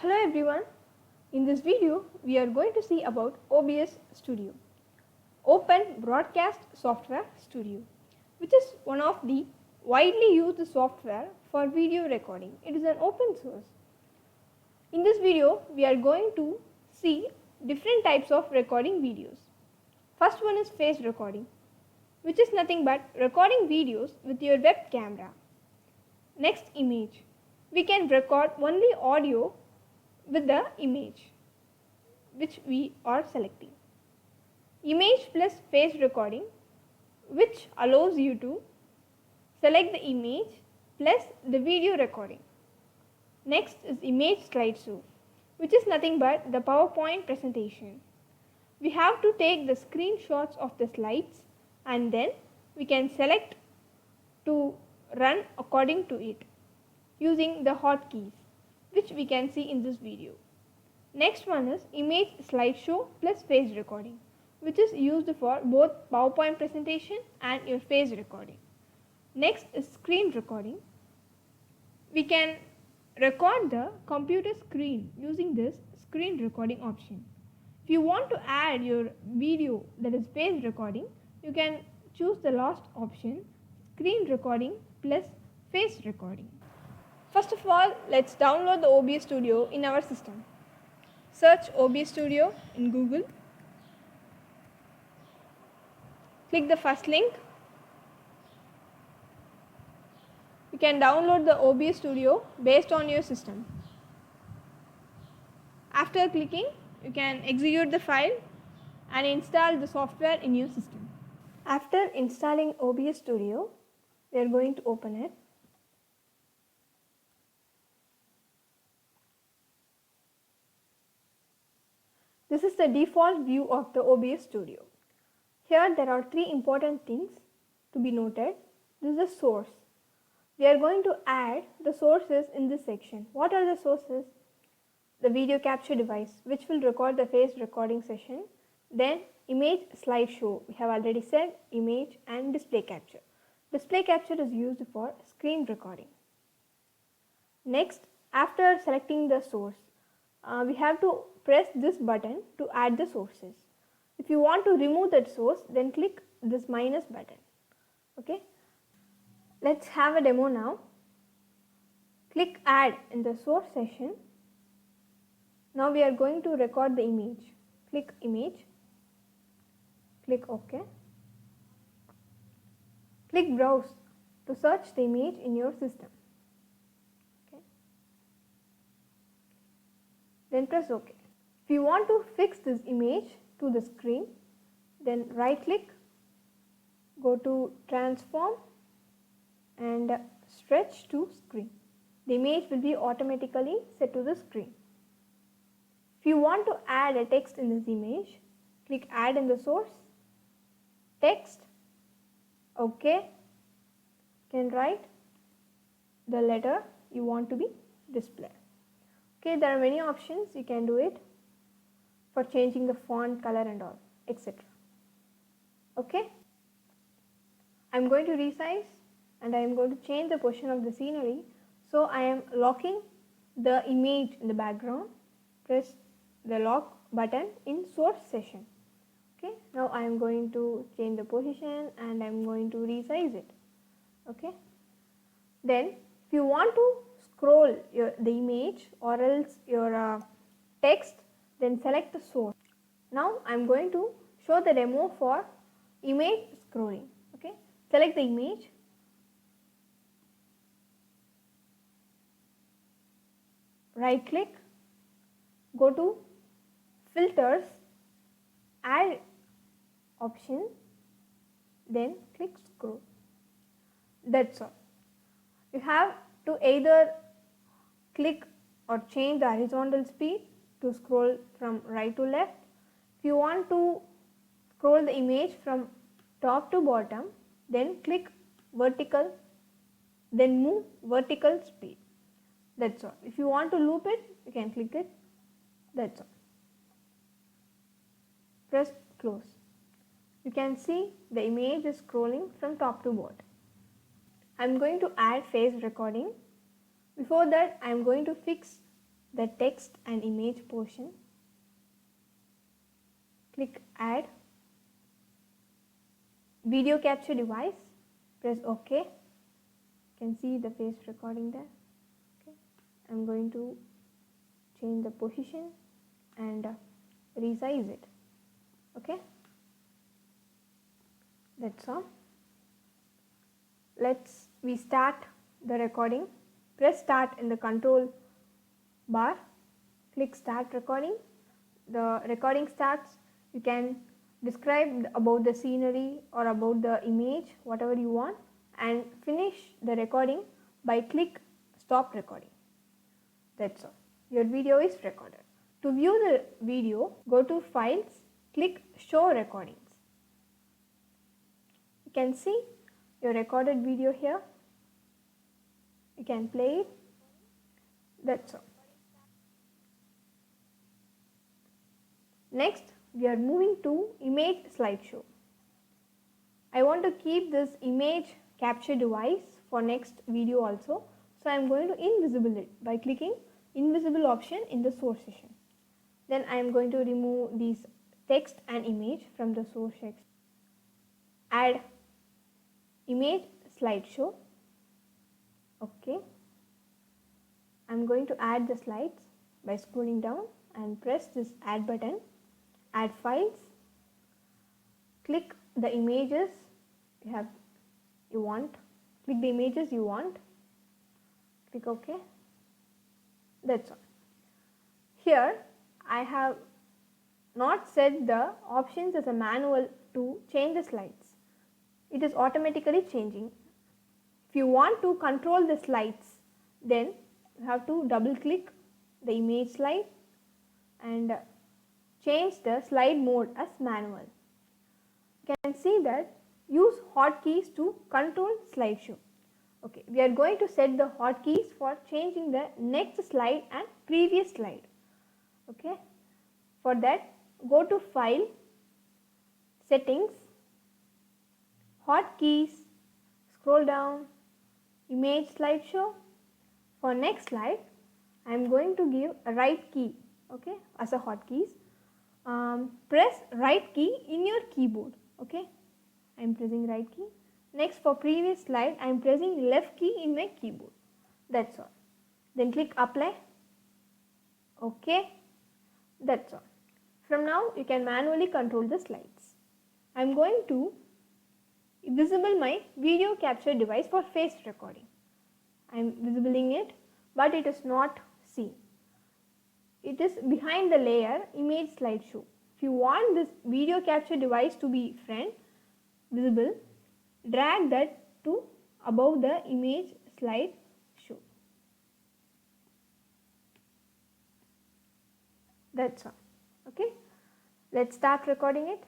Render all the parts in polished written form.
Hello everyone, in this video we are going to see about OBS Studio, Open Broadcast Software Studio, which is one of the widely used software for video recording. It is an open source. In this video we are going to see different types of recording videos. First one is face recording, which is nothing but recording videos with your web camera. Next, image. We can record only audio with the image which we are selecting. Image plus face recording, which allows you to select the image plus the video recording. Next is image slideshow, which is nothing but the PowerPoint presentation. We have to take the screenshots of the slides and then we can select to run according to it using the hotkeys, which we can see in this video. Next one is image slideshow plus face recording, which is used for both PowerPoint presentation and your face recording. Next is screen recording. We can record the computer screen using this screen recording option. If you want to add your video, that is face recording, you can choose the last option, screen recording plus face recording. First of all, let's download the OBS Studio in our system. Search OBS Studio in Google. Click the first link. You can download the OBS Studio based on your system. After clicking, you can execute the file and install the software in your system. After installing OBS Studio, we are going to open it. This is the default view of the OBS Studio. Here there are three important things to be noted. This is the source. We are going to add the sources in this section. What are the sources? The video capture device, which will record the face recording session. Then image slideshow. We have already said image and display capture. Display capture is used for screen recording. Next, after selecting the source, we have to press this button to add the sources. If you want to remove that source, then click this minus button. Okay. Let's have a demo now. Click add in the source session. Now we are going to record the image. Click image. Click OK. Click browse to search the image in your system. Okay. Then press OK. If you want to fix this image to the screen, then right click, go to transform and stretch to screen. The image will be automatically set to the screen. If you want to add a text in this image, click add in the source, text, OK. You can write the letter you want to be displayed. Okay, there are many options you can do it for changing the font color and all, etc. Okay, I am going to resize and I am going to change the position of the scenery. So I am locking the image in the background. Press the lock button in source session. Okay, now I am going to change the position and I am going to resize it. Okay, then if you want to scroll the image or else your text, then select the source. Now I am going to show the demo for image scrolling. Okay, select the image. Right click, go to filters, add option, then click scroll. That's all. You have to either click or change the horizontal speed to scroll from right to left. If you want to scroll the image from top to bottom, then click vertical, then move vertical speed. That's all. If you want to loop it, you can click it. That's all. Press close. You can see the image is scrolling from top to bottom. I am going to add face recording. Before that, I am going to fix the text and image portion. Click add video capture device, press OK. You can see the face recording there. Okay. I'm going to change the position and resize it. Okay, that's all. We start the recording. Press start in the control bar, click start recording. The recording starts. You can describe about the scenery or about the image, whatever you want, and finish the recording by click stop recording. That's all. Your video is recorded. To view the video, go to files, click show recordings. You can see your recorded video here. You can play it. That's all. Next, we are moving to image slideshow. I want to keep this image capture device for next video also. So I am going to invisible it by clicking invisible option in the source session. Then I am going to remove these text and image from the source section. Add image slideshow. Okay. I am going to add the slides by scrolling down and press this add button. Add files. Click the images you want. Click the images you want. Click OK. That's all. Here I have not set the options as a manual to change the slides. It is automatically changing. If you want to control the slides, then you have to double click the image slide and change the slide mode as manual. You can see that use hotkeys to control slideshow. Okay, we are going to set the hotkeys for changing the next slide and previous slide. Okay, for that go to File, Settings, Hotkeys, scroll down, Image Slideshow. For next slide, I am going to give a right key, okay, as a hotkeys. Press right key in your keyboard. Okay, I am pressing right key. Next, for previous slide, I am pressing left key in my keyboard. That's all. Then click apply. Okay, that's all. From now, you can manually control the slides. I am going to visible my video capture device for face recording. I am visibling it, but it is not seen. It is behind the layer image slideshow. If you want this video capture device to be visible, drag that to above the image slideshow. That's all. Okay. Let's start recording it.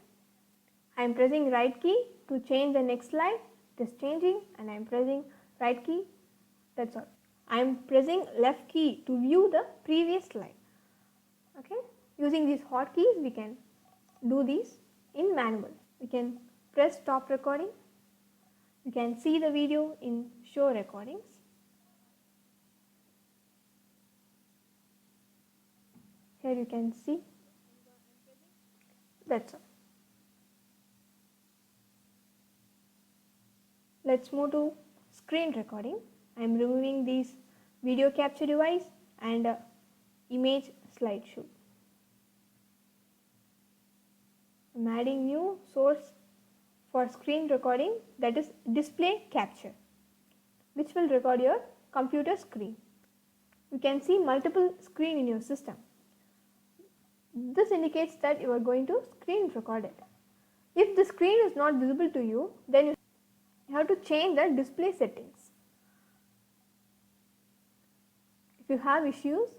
I am pressing right key to change the next slide. It is changing and I am pressing right key. That's all. I am pressing left key to view the previous slide. Okay. Using these hotkeys, we can do these in manual. We can press stop recording. You can see the video in show recordings. Here you can see. That's all. Let's move to screen recording. I am removing these video capture device and image slideshow. I am adding new source for screen recording, that is display capture, which will record your computer screen. You can see multiple screen in your system. This indicates that you are going to screen record it. If the screen is not visible to you, then you have to change the display settings. If you have issues,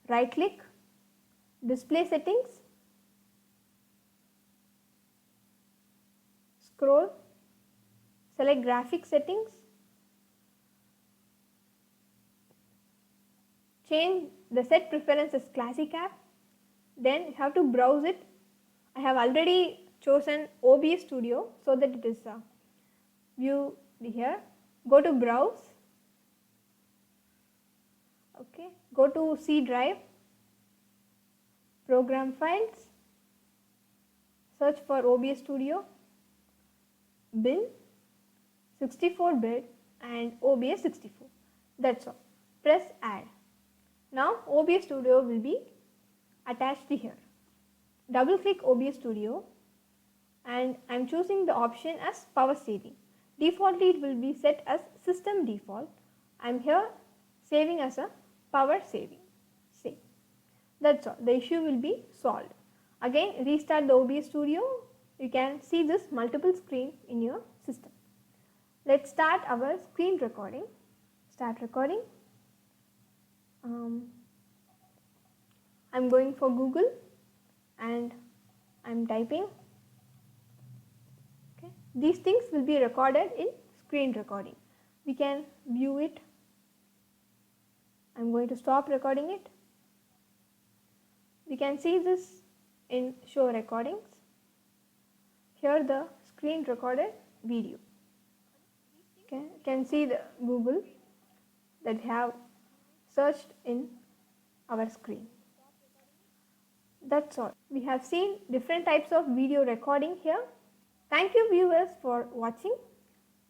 right click, display settings, scroll, select graphic settings, change the set preference as classic app, then you have to browse it. I have already chosen OBS Studio so that it is view here. Go to browse. Okay, go to C drive, program files, search for OBS Studio, bin, 64-bit and OBS 64. That's all. Press add. Now OBS Studio will be attached here. Double click OBS Studio and I am choosing the option as power saving. Defaultly it will be set as system default. I am here saving as a power saving. Save. That's all. The issue will be solved. Again restart the OBS Studio. You can see this multiple screen in your system. Let's start our screen recording. Start recording. I'm going for Google and I'm typing. Okay. These things will be recorded in screen recording. We can view it. I'm going to stop recording it. We can see this in show recordings. Here the screen recorded video. Okay. You can see the Google that we have searched in our screen. That's all. We have seen different types of video recording here. Thank you viewers for watching.